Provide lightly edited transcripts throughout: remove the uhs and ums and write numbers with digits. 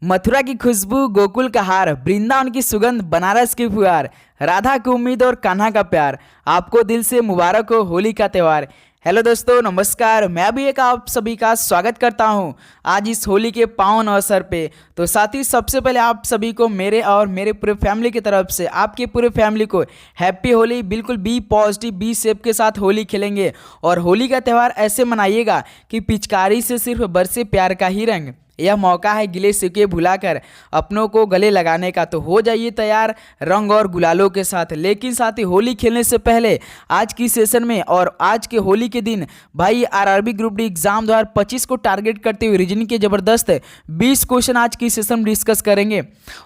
मथुरा की खुशबू, गोकुल का हार, वृंदावन की सुगंध, बनारस की फुहार, राधा की उम्मीद और कान्हा का प्यार। आपको दिल से मुबारक हो होली का त्यौहार। हेलो दोस्तों, नमस्कार। मैं भी एक आप सभी का स्वागत करता हूं आज इस होली के पावन अवसर पे। तो साथ ही सबसे पहले आप सभी को मेरे और मेरे पूरे फैमिली की तरफ से, आपके पूरे फैमिली को हैप्पी होली। बिल्कुल बी पॉजिटिव, बी सेफ के साथ होली खेलेंगे और होली का त्यौहार ऐसे मनाइएगा कि पिचकारी से सिर्फ बरसे प्यार का ही रंग। यह मौका है गिले शिकवे भुलाकर अपनों को गले लगाने का। तो हो जाइए तैयार रंग और गुलालों के साथ। लेकिन साथ ही होली खेलने से पहले आज की सेशन में और आज के होली के दिन भाई आरआरबी ग्रुप डी एग्जाम 2025 को टारगेट करते हुए रीजनिंग के ज़बरदस्त 20 क्वेश्चन आज की सेशन में डिस्कस करेंगे।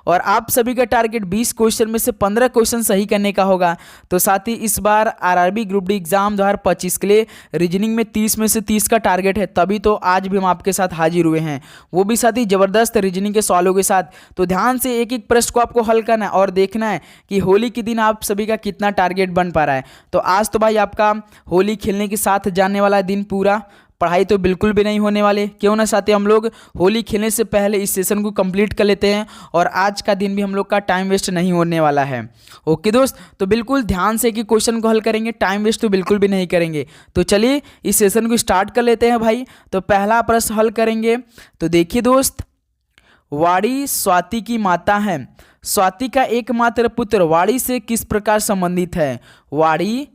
और आप सभी का टारगेट 20 क्वेश्चन में से 15 क्वेश्चन सही करने का होगा। तो साथ ही इस बार आरआरबी ग्रुप डी एग्जाम 2025 के लिए रीजनिंग में 30 में से 30 का टारगेट है, तभी तो आज भी हम आपके साथ हाजिर हुए हैं, वो भी साथ ही जबरदस्त रीजनिंग के सवालों के साथ। तो ध्यान से एक एक प्रश्न को आपको हल करना है और देखना है कि होली के दिन आप सभी का कितना टारगेट बन पा रहा है। तो आज तो भाई आपका होली खेलने के साथ जाने वाला दिन पूरा, पढ़ाई तो बिल्कुल भी नहीं होने वाले। क्यों ना साथी हम लोग होली खेलने से पहले इस सेशन को कंप्लीट कर लेते हैं और आज का दिन भी हम लोग का टाइम वेस्ट नहीं होने वाला है। ओके दोस्त, तो बिल्कुल ध्यान से कि क्वेश्चन को हल करेंगे, टाइम वेस्ट तो बिल्कुल भी नहीं करेंगे। तो चलिए इस सेशन को स्टार्ट कर लेते हैं भाई। तो पहला प्रश्न हल करेंगे। तो देखिए दोस्त, वाड़ी स्वाति की माता है। स्वाति का एकमात्र पुत्र वाड़ी से किस प्रकार संबंधित है? वाड़ी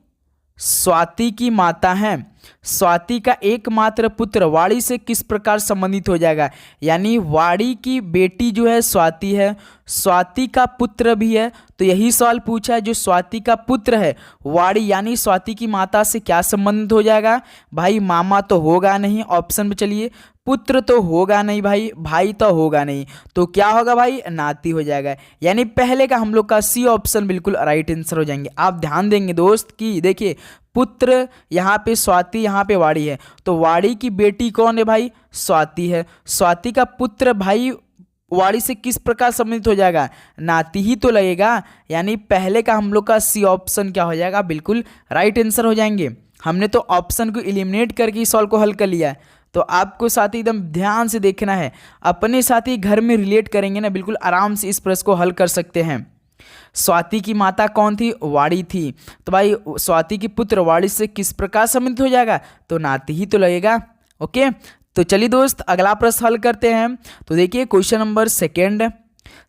स्वाति की माता है, स्वाति का एकमात्र पुत्र वाड़ी से किस प्रकार संबंधित हो जाएगा? यानी वाड़ी की बेटी जो है स्वाति है, स्वाति का पुत्र भी है। तो यही सवाल पूछा है, जो स्वाति का पुत्र है वाड़ी यानी स्वाति की माता से क्या संबंधित हो जाएगा? भाई मामा तो होगा नहीं, ऑप्शन में चलिए। पुत्र तो होगा नहीं भाई, भाई तो होगा नहीं, तो क्या होगा भाई? नाती हो जाएगा। यानी पहले का हम लोग का सी ऑप्शन बिल्कुल राइट आंसर हो जाएंगे। आप ध्यान देंगे दोस्त कि देखिए, पुत्र यहाँ पे स्वाति, यहाँ पे वाड़ी है, तो वाड़ी की बेटी कौन है भाई? स्वाति है। स्वाति का पुत्र भाई वाड़ी से किस प्रकार संबंधित हो जाएगा? नाती ही तो लगेगा। यानी पहले का हम लोग का सी ऑप्शन क्या हो जाएगा? बिल्कुल राइट आंसर हो जाएंगे। हमने तो ऑप्शन को एलिमिनेट करके इस सवाल को हल कर लिया है। तो आपको साथ ही एकदम ध्यान से देखना है, अपने साथ ही घर में रिलेट करेंगे ना, बिल्कुल आराम से इस प्रश्न को हल कर सकते हैं। स्वाति की माता कौन थी? वाड़ी थी। तो भाई स्वाति की पुत्र वाड़ी से किस प्रकार संबंधित हो जाएगा? तो नाती ही तो लगेगा। ओके, तो चलिए दोस्त अगला प्रश्न हल करते हैं। तो देखिए क्वेश्चन नंबर सेकेंड,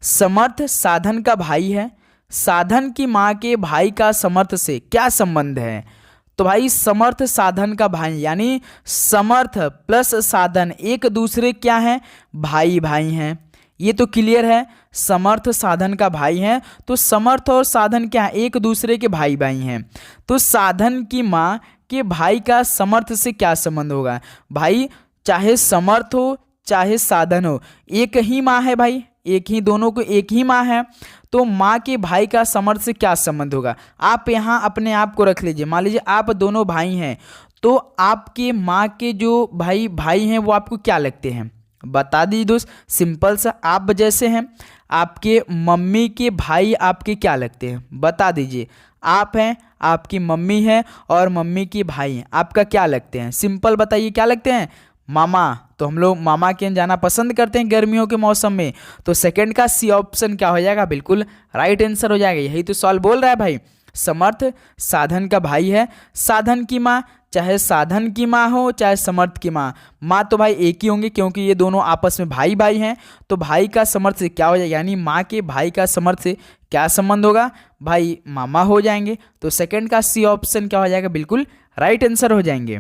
समर्थ साधन का भाई है, साधन की माँ के भाई का समर्थ से क्या संबंध है? तो भाई समर्थ साधन का भाई यानी समर्थ प्लस साधन एक दूसरे क्या है? भाई भाई हैं। ये तो क्लियर है, समर्थ साधन का भाई है, तो समर्थ और साधन क्या है? एक दूसरे के भाई भाई हैं। तो साधन की माँ के भाई का समर्थ से क्या संबंध होगा? भाई चाहे समर्थ हो चाहे साधन हो, एक ही माँ है भाई, एक ही, दोनों को एक ही माँ है। तो माँ के भाई का समर्थ से क्या संबंध होगा? आप यहाँ अपने आप को रख लीजिए। मान लीजिए आप दोनों भाई हैं, तो आपके माँ के जो भाई हैं वो आपको क्या लगते हैं? बता दीजिए दोस्त, सिंपल सा। आप जैसे हैं, आपके मम्मी के भाई आपके क्या लगते हैं? बता दीजिए। आप हैं, आपकी मम्मी है और मम्मी के भाई हैं, आपका क्या लगते हैं? सिंपल बताइए, क्या लगते हैं? मामा। तो हम लोग मामा के यहाँ जाना पसंद करते हैं गर्मियों के मौसम में। तो सेकंड का सी ऑप्शन क्या हो जाएगा? बिल्कुल राइट आंसर हो जाएगा। यही तो सवाल बोल रहा है भाई, समर्थ साधन का भाई है, साधन की माँ, चाहे साधन की माँ हो चाहे समर्थ की माँ, माँ तो भाई एक ही होंगे क्योंकि ये दोनों आपस में भाई भाई हैं। तो भाई का समर्थ से क्या हो जाएगा? यानी माँ के भाई का समर्थ से क्या संबंध होगा? भाई मामा हो जाएंगे। तो सेकंड का सी ऑप्शन क्या हो जाएगा? बिल्कुल राइट आंसर हो जाएंगे।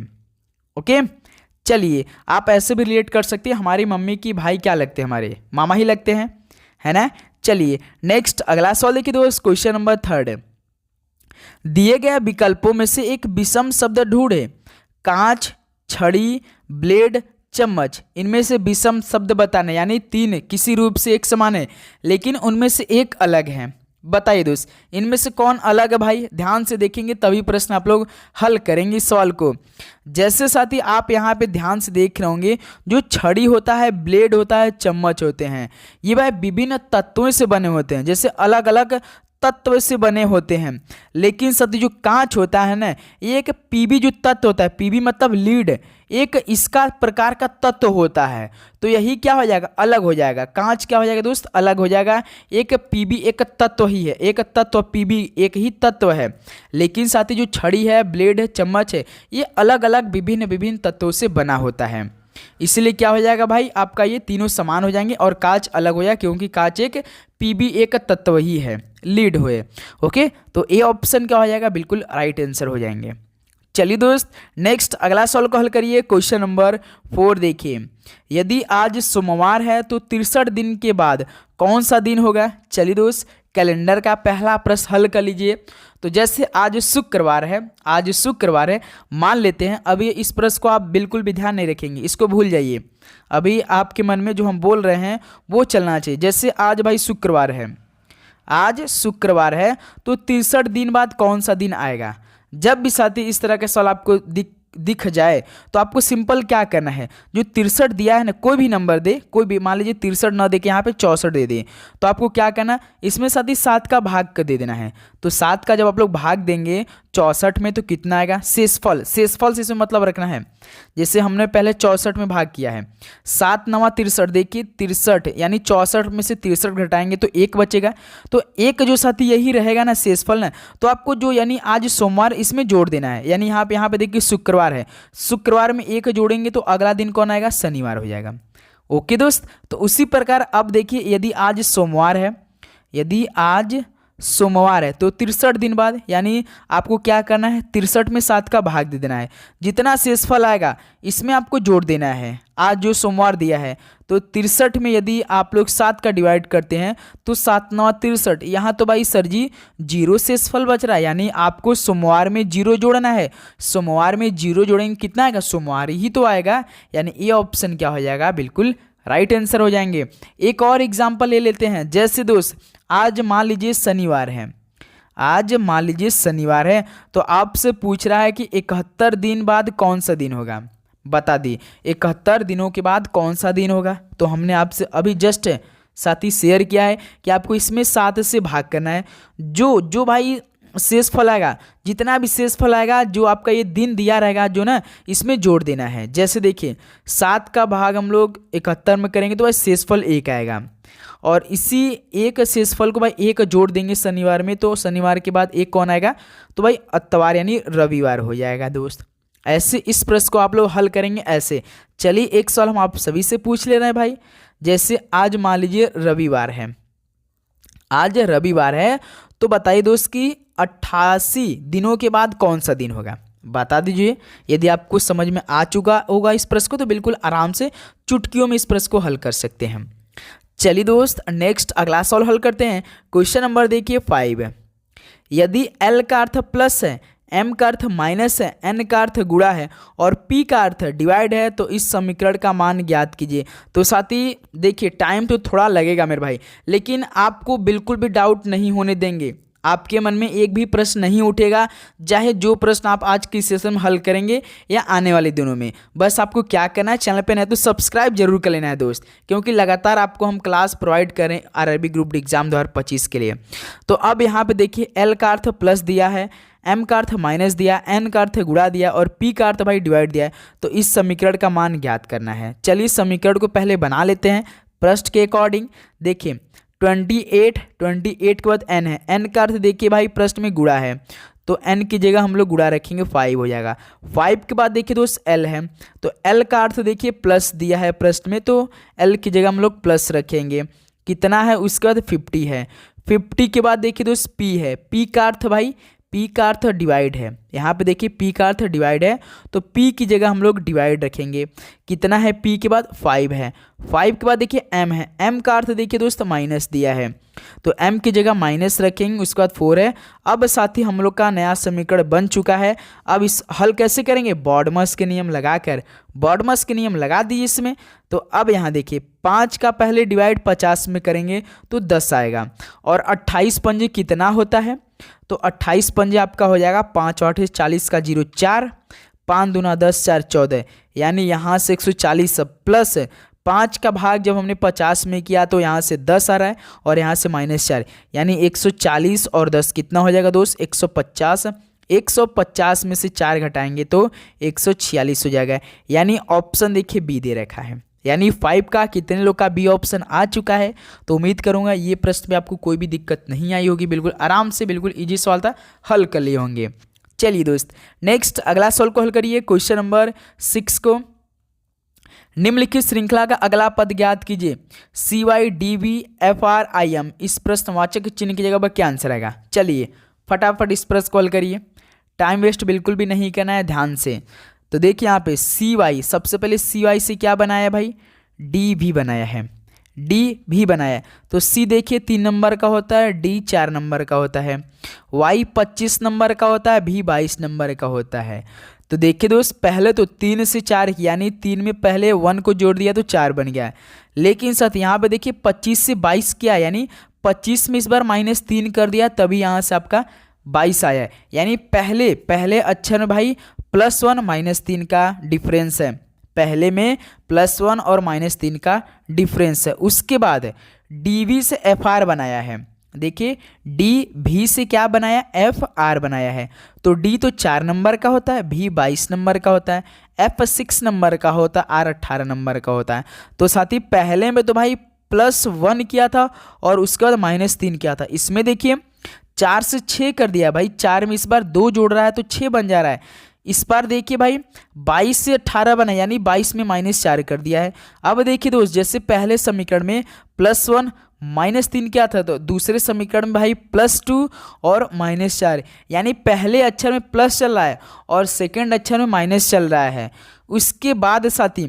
ओके, चलिए आप ऐसे भी रिलेट कर सकते हैं, हमारी मम्मी की भाई क्या लगते हैं? हमारे मामा ही लगते हैं, है ना। चलिए नेक्स्ट अगला सवाल देखिए दोस्त, क्वेश्चन नंबर थर्ड, दिए गए विकल्पों में से एक विषम शब्द ढूंढे। कांच, छड़ी, ब्लेड, चम्मच, इनमें से विषम शब्द बताना। यानी तीन किसी रूप से एक समान है लेकिन उनमें से एक अलग है। बताइए दोस्त इनमें से कौन अलग है भाई? ध्यान से देखेंगे तभी प्रश्न आप लोग हल करेंगे इस सवाल को। जैसे साथी आप यहाँ पे ध्यान से देख रहे होंगे, जो छड़ी होता है, ब्लेड होता है, चम्मच होते हैं, ये भाई विभिन्न तत्वों से बने होते हैं। जैसे अलग अलग तत्व से बने होते हैं। लेकिन साथियों जो कांच होता है ना, ये एक पीबी जो तत्व होता है, पीबी मतलब लीड, एक इसका प्रकार का तत्व होता है। तो यही क्या हो जाएगा, अलग हो जाएगा। कांच क्या हो जाएगा दोस्त, अलग हो जाएगा। एक पीबी एक तत्व ही है, एक तत्व पीबी एक ही तत्व है। लेकिन साथ ही जो छड़ी है, ब्लेड है, चम्मच है, ये अलग अलग विभिन्न विभिन्न तत्वों से बना होता है। इसलिए क्या हो जाएगा भाई, आपका ये तीनों समान हो जाएंगे और कांच अलग हो जाएगा, क्योंकि कांच एक पीबी एक तत्व ही है, लीड हुए। ओके, तो ए ऑप्शन क्या हो जाएगा, बिल्कुल राइट आंसर हो जाएंगे। चलिए दोस्त, नेक्स्ट अगला सवाल को हल करिए। क्वेश्चन नंबर 4 देखिए, यदि आज सोमवार है तो 63 दिन के बाद कौन सा दिन होगा। चलिए दोस्त, कैलेंडर का पहला प्रश्न हल कर लीजिए। तो जैसे आज शुक्रवार है, आज शुक्रवार है, मान लेते हैं। अभी इस प्रश्न को आप बिल्कुल भी ध्यान नहीं रखेंगे, इसको भूल जाइए। अभी आपके मन में जो हम बोल रहे हैं वो चलना चाहिए। जैसे आज भाई शुक्रवार है, आज शुक्रवार है तो 63 दिन बाद कौन सा दिन आएगा। जब भी साथी इस तरह के सवाल आपको दिख जाए तो आपको सिंपल क्या करना है, जो 63 दिया है ना, कोई भी नंबर दे, कोई भी, मान लीजिए 63 ना दे के यहाँ पे 64 दे दे, तो आपको क्या करना, इसमें साथ ही 7 का भाग कर दे देना है। तो 7 का जब आप लोग भाग देंगे 64 में तो कितना आएगा, शेषफल, शेषफल से इसमें मतलब रखना है। जैसे हमने पहले 64 में भाग किया है, 7 9 63, देखिए 63 यानी 64 में से 63 घटाएंगे तो 1 बचेगा। तो एक जो साथी यही रहेगा ना शेषफल ना, तो आपको जो यानी आज सोमवार इसमें जोड़ देना है। यानी यहाँ पे देखिए शुक्रवार है, शुक्रवार में 1 जोड़ेंगे तो अगला दिन कौन आएगा, शनिवार हो जाएगा। ओके दोस्त, तो उसी प्रकार अब देखिए, यदि आज सोमवार है, यदि आज सोमवार है तो 63 दिन बाद, यानी आपको क्या करना है, 63 में 7 का भाग दे देना है। जितना शेषफल आएगा इसमें आपको जोड़ देना है। आज जो सोमवार दिया है तो 63 में यदि आप लोग 7 का डिवाइड करते हैं तो 7 9 63, यहाँ तो भाई सर जी 0 शेषफल बच रहा है, यानी आपको सोमवार में 0 जोड़ना है। सोमवार में 0 जोड़ेंगे कितना आएगा, सोमवार ही तो आएगा। यानी ये ऑप्शन क्या हो जाएगा, बिल्कुल राइट आंसर हो जाएंगे। एक और एग्जाम्पल ले लेते हैं। जैसे दोस्त आज मान लीजिए शनिवार है, आज मान लीजिए शनिवार है, तो आपसे पूछ रहा है कि 71 दिन बाद कौन सा दिन होगा। बता दी 71 दिनों के बाद कौन सा दिन होगा। तो हमने आपसे अभी जस्ट साथ ही शेयर किया है कि आपको इसमें 7 से भाग करना है। जो भाई शेषफल आएगा, जितना भी शेषफल आएगा, जो आपका ये दिन दिया रहेगा जो ना, इसमें जोड़ देना है। जैसे देखिए 7 का भाग हम लोग 71 में करेंगे तो भाई शेषफल 1 आएगा, और इसी एक शेषफल को भाई 1 जोड़ देंगे शनिवार में, तो शनिवार के बाद 1 कौन आएगा, तो भाई इतवार यानी रविवार हो जाएगा दोस्त। ऐसे इस प्रश्न को आप लोग हल करेंगे ऐसे। चलिए एक सवाल हम आप सभी से पूछ ले रहे हैं भाई। जैसे आज मान लीजिए रविवार है, आज रविवार है, तो बताइए दोस्त कि 88 दिनों के बाद कौन सा दिन होगा। बता दीजिए। यदि आपको समझ में आ चुका होगा इस प्रश्न को, तो बिल्कुल आराम से चुटकियों में इस प्रश्न को हल कर सकते हैं। चलिए दोस्त, नेक्स्ट अगला सवाल हल करते हैं। क्वेश्चन नंबर देखिए 5। यदि L का अर्थ प्लस है, M का अर्थ माइनस है, N का अर्थ गुणा है और P का अर्थ डिवाइड है, तो इस समीकरण का मान ज्ञात कीजिए। तो साथी देखिए, टाइम तो थोड़ा लगेगा मेरे भाई, लेकिन आपको बिल्कुल भी डाउट नहीं होने देंगे। आपके मन में एक भी प्रश्न नहीं उठेगा, चाहे जो प्रश्न आप आज की सेशन में हल करेंगे या आने वाले दिनों में। बस आपको क्या करना है, चैनल पे नए तो सब्सक्राइब जरूर कर लेना है दोस्त, क्योंकि लगातार आपको हम क्लास प्रोवाइड करें आरआरबी ग्रुप डी एग्जाम 2025 के लिए। तो अब यहाँ पे देखिए, L का अर्थ प्लस दिया है, M का अर्थ माइनस दिया, N का अर्थ गुणा दिया और P का अर्थ भाई डिवाइड दिया है। तो इस समीकरण का मान ज्ञात करना है। चलिए समीकरण को पहले बना लेते हैं प्रश्न के अकॉर्डिंग। देखिए 28 के बाद n है, n का अर्थ देखिए भाई प्रश्न में गुणा है, तो n की जगह हम लोग गुणा रखेंगे 5 हो जाएगा। 5 के बाद देखिए दोस्त l है, तो l का अर्थ देखिए प्लस दिया है प्रश्न में, तो l की जगह हम लोग प्लस रखेंगे। कितना है, उसके बाद 50 है। 50 के बाद देखिए दोस्त p है, p का अर्थ भाई, p का अर्थ डिवाइड है। यहाँ पे देखिए p का अर्थ डिवाइड है, तो p की जगह हम लोग डिवाइड रखेंगे। कितना है, p के बाद 5 है। 5 के बाद देखिए m है, m का अर्थ देखिए दोस्त माइनस दिया है, तो m की जगह माइनस रखेंगे। उसके बाद 4 है। अब साथी हम लोग का नया समीकरण बन चुका है। अब इस हल कैसे करेंगे, बॉडमस के नियम लगाकर, बॉडमस के नियम लगा दिए इसमें। तो अब यहाँ देखिए 5 का पहले डिवाइड 50 में करेंगे तो 10 आएगा, और 28 पंजे कितना होता है, तो 28 पंजे आपका हो जाएगा 5 8 40 का 0 4, 5 दूना 10 4 14, यानी यहाँ से 140 प्लस 5 का भाग जब हमने 50 में किया तो यहाँ से 10 आ रहा है और यहाँ से -4, यानी 140 और 10 कितना हो जाएगा दोस्त, 150। 150 में से 4 घटाएंगे तो 146 हो जाएगा। यानी ऑप्शन देखिए बी दे रखा है, यानी 5 का कितने लोग का बी ऑप्शन आ चुका है। तो उम्मीद करूंगा ये प्रश्न में आपको कोई भी दिक्कत नहीं आई होगी, बिल्कुल आराम से, बिल्कुल इजी सवाल था, हल कर लिए होंगे। चलिए दोस्त नेक्स्ट अगला सवाल को हल करिए। क्वेश्चन नंबर 6 को, निम्नलिखित श्रृंखला का अगला पद ज्ञात कीजिए, CYDVFRIM। इस प्रश्नवाचक चिन्ह की जगह पर क्या आंसर आएगा। चलिए फटाफट इस प्रश्न को हल करिए, टाइम वेस्ट बिल्कुल भी नहीं करना है, ध्यान से। तो देखिए यहाँ पे CY, सबसे पहले CY से क्या बनाया भाई, D भी बनाया है, D भी बनाया है। तो C देखिए 3 नंबर का होता है, D 4 नंबर का होता है, Y 25 नंबर का होता है, B 22 नंबर का होता है। तो देखिए दोस्त पहले तो 3 से 4 यानी 3 में पहले 1 को जोड़ दिया तो 4 बन गया, लेकिन साथ यहाँ पे देखिए 25 से 22 क्या है, यानी 25 में इस बार -3 कर दिया तभी यहाँ से आपका 22 आया है। यानी पहले अक्षर में भाई +1 -3 का डिफरेंस है, पहले में +1 और -3 का डिफरेंस है। उसके बाद DV से FR बनाया है, देखिए DV से क्या बनाया, FR बनाया है। तो D तो 4 नंबर का होता है, V 22 नंबर का होता है, F 6 नंबर का होता है, R 18 नंबर का होता है। तो साथ ही पहले में तो भाई +1 किया था और उसके बाद -3 किया था। इसमें देखिए 4 से 6 कर दिया भाई, 4 में इस बार 2 जोड़ रहा है तो 6 बन जा रहा है। इस बार देखिए भाई 22 से 18 बना, यानी 22 में -4 कर दिया है। अब देखिए दोस्त जैसे पहले समीकरण में +1 -3 क्या था, तो दूसरे समीकरण में भाई +2 और -4, यानी पहले अक्षर में प्लस चल रहा है और सेकंड अक्षर में माइनस चल रहा है। उसके बाद साथी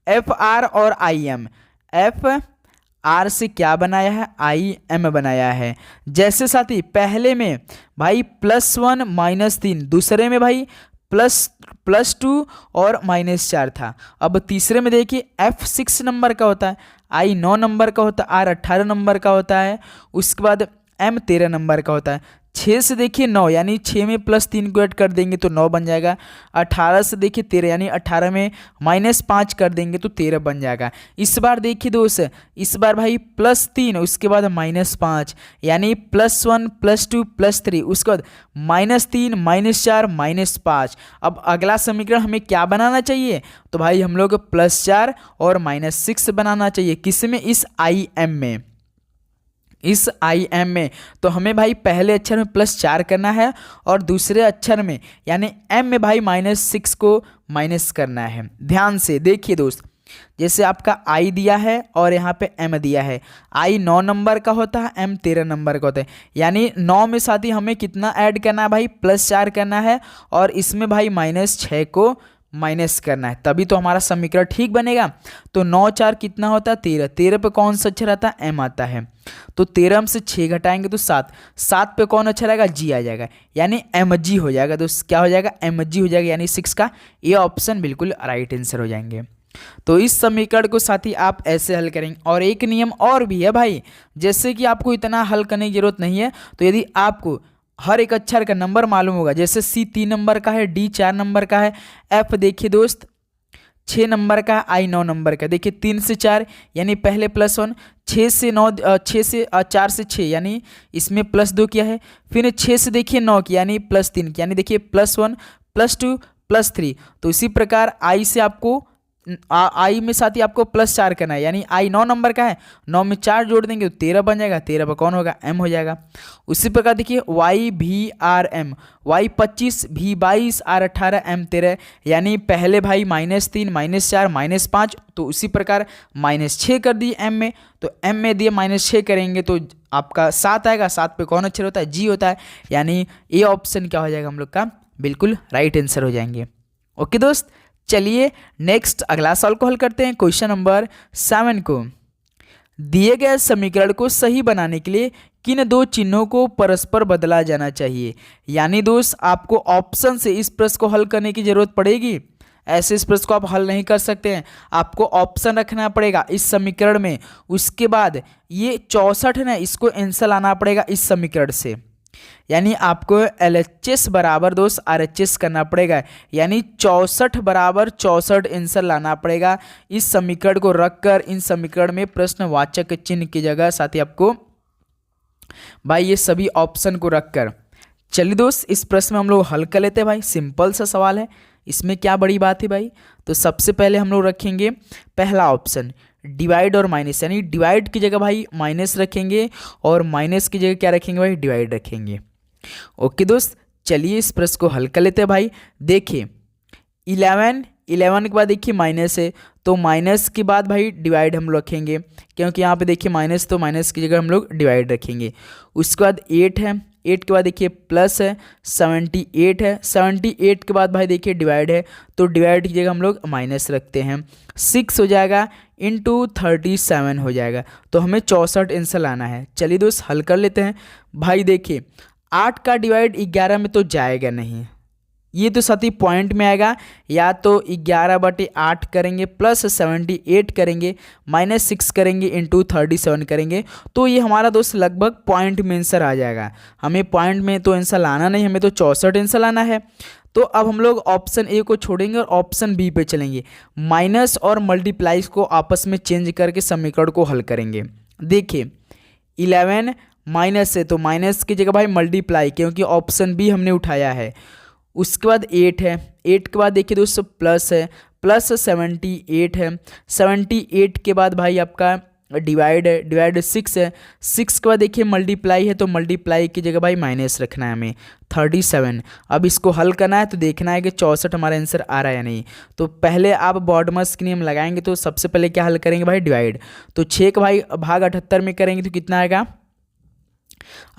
FR और IM, FR से क्या बनाया है, IM बनाया है। जैसे साथी पहले में भाई +1 -3, दूसरे में भाई +2 और -4 था। अब तीसरे में देखिए F 6 नंबर का होता है, I 9 नंबर का होता है, R 18 नंबर का होता है, उसके बाद M 13 नंबर का होता है। 6 से देखिए 9, यानी 6 में +3 को ऐड कर देंगे तो 9 बन जाएगा। 18 से देखिए 13, यानी 18 में -5 कर देंगे तो 13 बन जाएगा। इस बार देखिए दोस्त, इस बार भाई +3 उसके बाद -5, यानी +1 +2 +3, उसके बाद -3 -4 -5। अब अगला समीकरण हमें क्या बनाना चाहिए, तो भाई हम लोग +4 और -6 बनाना चाहिए। किस में, इस IM में, इस IM में। तो हमें भाई पहले अक्षर में +4 करना है और दूसरे अक्षर में यानी M में भाई -6 को माइनस करना है। ध्यान से देखिए दोस्त, जैसे आपका I दिया है और यहाँ पे M दिया है। I 9 नंबर का होता है, M 13 नंबर का होता है, यानी 9 में साथ ही हमें कितना ऐड करना है भाई, +4 करना है और इसमें भाई -6 को माइनस करना है, तभी तो हमारा समीकरण ठीक बनेगा। तो 9 4 कितना होता है, 13, 13 पे कौन सा अक्षर आता है, M आता है। तो 13 से 6 घटाएंगे तो 7, 7 पे कौन अक्षर आएगा, G आ जाएगा, यानी MG हो जाएगा। तो क्या हो जाएगा, MG हो जाएगा, यानी 6 का ये ऑप्शन बिल्कुल राइट आंसर हो जाएंगे। तो इस समीकरण को साथी आप ऐसे हल करेंगे। और एक नियम और भी है भाई, जैसे कि आपको इतना हल करने की जरूरत नहीं है, तो यदि आपको हर एक अक्षर का नंबर मालूम होगा, जैसे C 3 नंबर का है, D 4 नंबर का है, F देखिए दोस्त 6 नंबर का है, I 9 नंबर का। देखिए 3 से 4 यानी पहले +1, 6 से 9, 6 से 4 से 6 यानी इसमें +2 किया है, फिर 6 से देखिए 9 की यानी +3 की, यानी देखिए +1 +2 +3। तो इसी प्रकार I से आपको I में साथ ही आपको +4 करना है, यानी I 9 नंबर का है, 9 में 4 जोड़ देंगे तो 13 बन जाएगा, 13 पर कौन होगा, M हो जाएगा। उसी प्रकार देखिए Y V R M, Y 25 V 22 R 18 M 13, यानी पहले भाई -3 -4 -5, तो उसी प्रकार -6 कर दिए M में, तो M में दिए -6 करेंगे तो आपका 7 आएगा, 7 पे कौन अक्षर होता है, G होता है, यानी ये ऑप्शन क्या हो जाएगा हम लोग का बिल्कुल राइट आंसर हो जाएंगे। ओके दोस्त, चलिए नेक्स्ट अगला सवाल को हल करते हैं। क्वेश्चन नंबर 7 को, दिए गए समीकरण को सही बनाने के लिए किन दो चिन्हों को परस्पर बदला जाना चाहिए। यानी दोस्त आपको ऑप्शन से इस प्रश्न को हल करने की जरूरत पड़ेगी, ऐसे इस प्रश्न को आप हल नहीं कर सकते हैं, आपको ऑप्शन रखना पड़ेगा इस समीकरण में। उसके बाद ये 64 है ना, इसको आंसर लाना पड़ेगा इस समीकरण से, यानी आपको LHS बराबर दोस्त RHS करना पड़ेगा, यानी 64 बराबर 64 आंसर लाना पड़ेगा। इस समीकरण को रखकर इन समीकरण में प्रश्नवाचक चिन्ह की जगह साथ ही आपको भाई ये सभी ऑप्शन को रखकर। चलिए दोस्त इस प्रश्न में हम लोग हल कर लेते हैं भाई। सिंपल सा सवाल है, इसमें क्या बड़ी बात है भाई। तो सबसे पहले हम लोग रखेंगे पहला ऑप्शन डिवाइड और माइनस, यानी डिवाइड की जगह भाई माइनस रखेंगे और माइनस की जगह क्या रखेंगे भाई, डिवाइड रखेंगे। ओके दोस्त, चलिए इस प्रश्न को हल कर लेते हैं भाई। देखिए 11 के बाद देखिए माइनस है, तो माइनस के बाद भाई डिवाइड हम लोग रखेंगे, क्योंकि यहाँ पे देखिए माइनस, तो माइनस की जगह हम लोग डिवाइड रखेंगे। उसके बाद 8 है, 8 के बाद देखिए प्लस है, 78 है, 78 के बाद भाई देखिए डिवाइड है, तो डिवाइड की जगह हम लोग माइनस रखते हैं। 6 हो जाएगा इंटू 37 हो जाएगा, तो हमें 64 आंसर लाना है। चलिए दोस्त हल कर लेते हैं भाई। देखिए 8 का डिवाइड 11 में तो जाएगा नहीं, ये तो साथ ही पॉइंट में आएगा, या तो 11/8 करेंगे प्लस 78 करेंगे माइनस 6 करेंगे इंटू 37 करेंगे, तो ये हमारा दोस्त लगभग पॉइंट में आंसर आ जाएगा। हमें पॉइंट में तो आंसर लाना नहीं, हमें तो 64 आंसर लाना है। तो अब हम लोग ऑप्शन ए को छोड़ेंगे और ऑप्शन बी पे चलेंगे। माइनस और मल्टीप्लाइज को आपस में चेंज करके समीकरण को हल करेंगे। देखिए 11 माइनस है, तो माइनस की जगह भाई मल्टीप्लाई, क्योंकि ऑप्शन बी हमने उठाया है। उसके बाद 8 है, 8 के बाद देखिए दोस्तों प्लस है, प्लस 78 है, 78 के बाद भाई आपका डिवाइड है, डिवाइड 6 है, 6 के बाद देखिए मल्टीप्लाई है, तो मल्टीप्लाई की जगह भाई माइनस रखना है हमें 37। अब इसको हल करना है तो देखना है कि 64 हमारा आंसर आ रहा है या नहीं। तो पहले आप बॉडमस के नियम लगाएंगे, तो सबसे पहले क्या हल करेंगे भाई, डिवाइड। तो 6 का भाई भाग 78 में करेंगे तो कितना आएगा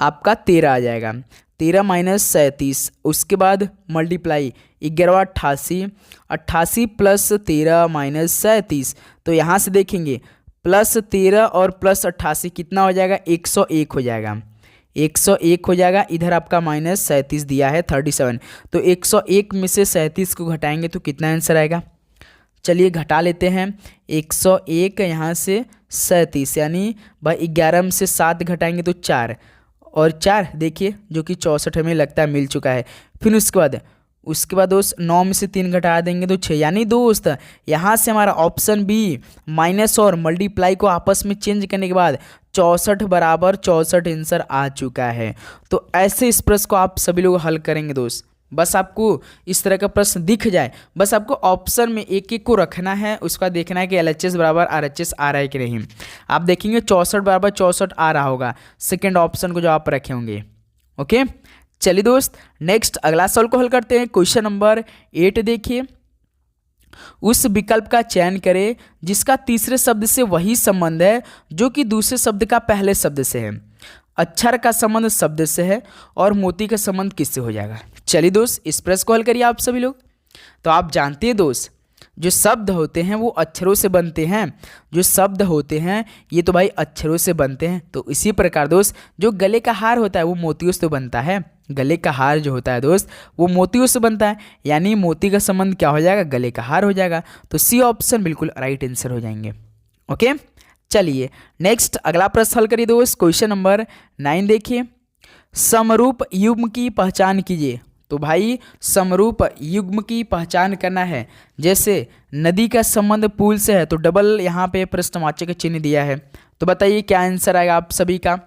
आपका 13 आ जाएगा, 13 माइनस 37। उसके बाद मल्टीप्लाई 11 88, 88 प्लस 13 माइनस 37, तो यहाँ से देखेंगे प्लस 13 और प्लस 88 कितना हो जाएगा, 101 हो जाएगा, 101 हो जाएगा। इधर आपका माइनस 37 दिया है 37, तो 101 में से 37 को घटाएंगे तो कितना आंसर आएगा। चलिए घटा लेते हैं, 101 यहाँ से 37, यानी भाई 11 में से 7 घटाएंगे तो 4 और 4 देखिए जो कि 64 हमें लगता है मिल चुका है। फिर उसके बाद दोस्त 9 में से 3 घटा देंगे तो 6, यानी दोस्त यहाँ से हमारा ऑप्शन बी माइनस और मल्टीप्लाई को आपस में चेंज करने के बाद 64 बराबर 64 आंसर आ चुका है। तो ऐसे इस प्रश्न को आप सभी लोग हल करेंगे दोस्त। बस आपको इस तरह का प्रश्न दिख जाए, बस आपको ऑप्शन में एक एक को रखना है, उसका देखना है कि LHS बराबर RHS आ रहा है कि नहीं। आप देखेंगे 64 बराबर 64 आ रहा होगा सेकेंड ऑप्शन को जो आप रखे होंगे। ओके, चलिए दोस्त नेक्स्ट अगला सवाल को हल करते हैं। क्वेश्चन नंबर 8 देखिए, उस विकल्प का चयन करें जिसका तीसरे शब्द से वही संबंध है जो कि दूसरे शब्द का पहले शब्द से है। अक्षर का संबंध शब्द से है और मोती का संबंध किससे हो जाएगा। चलिए दोस्त इस प्रश्न को हल करिए आप सभी लोग। तो आप जानते हैं दोस्त जो शब्द होते हैं वो अक्षरों से बनते हैं, जो शब्द होते हैं ये तो भाई अक्षरों से बनते हैं। तो इसी प्रकार दोस्त जो गले का हार होता है वो मोतियों से तो बनता है, गले का हार जो होता है दोस्त वो मोतियों से बनता है, यानी मोती का संबंध क्या हो जाएगा, गले का हार हो जाएगा। तो सी ऑप्शन बिल्कुल राइट आंसर हो जाएंगे। ओके, चलिए नेक्स्ट अगला प्रश्न हल करिए दोस्त। क्वेश्चन नंबर 9 देखिए, समरूप युग्म की पहचान कीजिए। तो भाई समरूप युग्म की पहचान करना है, जैसे नदी का संबंध पुल से है तो डबल यहाँ पे प्रश्नवाचक चिन्ह दिया है। तो बताइए क्या आंसर आएगा आप सभी का।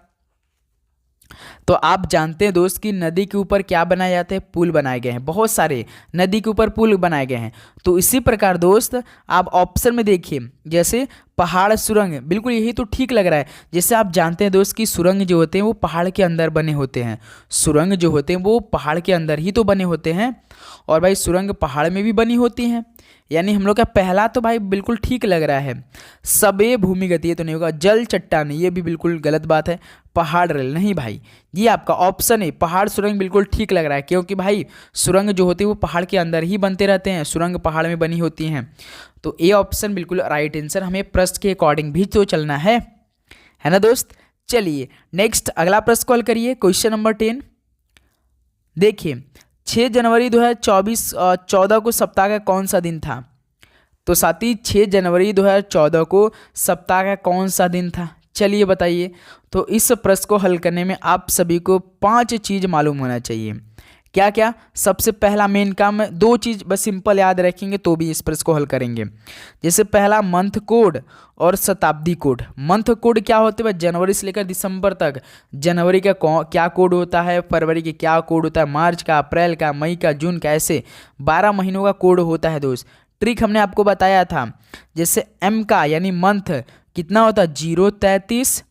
तो आप जानते हैं दोस्त कि नदी के ऊपर क्या बनाए जाते हैं, पुल बनाए गए हैं, बहुत सारे नदी के ऊपर पुल बनाए गए हैं। तो इसी प्रकार दोस्त आप ऑप्शन में देखिए, जैसे पहाड़ सुरंग, बिल्कुल यही तो ठीक लग रहा है। जैसे आप जानते हैं दोस्त कि सुरंग जो होते हैं वो पहाड़ के अंदर बने होते हैं, सुरंग जो होते हैं वो पहाड़ के अंदर ही तो बने होते हैं, और भाई सुरंग पहाड़ में भी बनी होती हैं। यानी हम लोग का पहला तो भाई बिल्कुल ठीक लग रहा है। सबे भूमिगत ये तो नहीं होगा, जल चट्टान ये भी बिल्कुल गलत बात है, पहाड़ रेल नहीं भाई, ये आपका ऑप्शन है पहाड़ सुरंग बिल्कुल ठीक लग रहा है, क्योंकि भाई सुरंग जो होती है वो पहाड़ के अंदर ही बनते रहते हैं, सुरंग पहाड़ में बनी होती हैं। तो ए ऑप्शन बिल्कुल राइट आंसर, हमें प्रश्न के अकॉर्डिंग भी तो चलना है ना दोस्त। चलिए नेक्स्ट अगला प्रश्न कॉल करिए। क्वेश्चन नंबर 10 देखिए, 6 जनवरी 2014 को सप्ताह का कौन सा दिन था। तो साथी 6 जनवरी 2014 को सप्ताह का कौन सा दिन था, चलिए बताइए। तो इस प्रश्न को हल करने में आप सभी को 5 चीज़ मालूम होना चाहिए। क्या क्या? सबसे पहला मेन काम है, 2 चीज़ बस सिंपल याद रखेंगे तो भी इस प्रश्न को हल करेंगे। जैसे पहला मंथ कोड और शताब्दी कोड। मंथ कोड क्या होते हैं? जनवरी से लेकर दिसंबर तक जनवरी का क्या कोड होता है, फरवरी के क्या कोड होता है, मार्च का, अप्रैल का, मई का, जून का, ऐसे 12 महीनों का कोड होता है दोस्त। ट्रिक हमने आपको बताया था। जैसे एम का यानी मंथ कितना होता है? 033,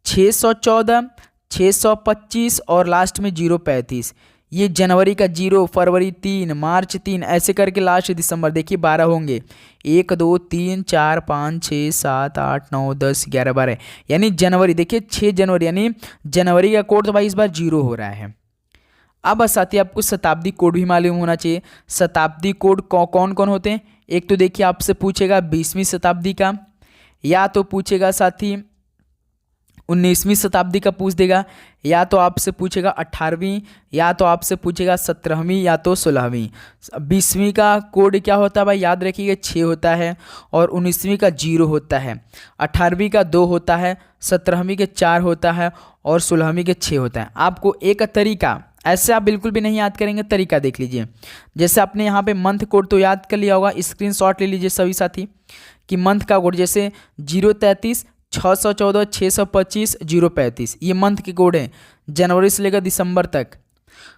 614, 625 और लास्ट में 035। ये जनवरी का 0, फरवरी 3, मार्च 3, ऐसे करके लास्ट दिसंबर। देखिए 12 होंगे, 1 2 3 4 5 6 7 8 9 10 11 12, यानी जनवरी। देखिए 6 जनवरी यानी जनवरी का कोड तो भाई इस बार 0 हो रहा है। अब साथ ही आपको शताब्दी कोड भी मालूम होना चाहिए। शताब्दी कोड कौन कौन होते हैं? एक तो देखिए आपसे पूछेगा 20वीं शताब्दी का, या तो पूछेगा साथ ही 19वीं शताब्दी का पूछ देगा, या तो आपसे पूछेगा 18वीं, या तो आपसे पूछेगा 17वीं, या तो 16वीं। 20वीं का कोड क्या होता है भाई? याद रखिएगा 6 होता है, और 19वीं का 0 होता है, 18वीं का 2 होता है, 17वीं के 4 होता है, और 16वीं के 6 होता है। आपको एक तरीका, ऐसे आप बिल्कुल भी नहीं याद करेंगे, तरीका देख लीजिए। जैसे आपने यहाँ पे मंथ कोड तो याद कर लिया होगा, स्क्रीनशॉट ले लीजिए सभी साथी कि मंथ का कोड जैसे 033, 614, 625, 035, ये मंथ के कोड हैं जनवरी से लेकर दिसंबर तक।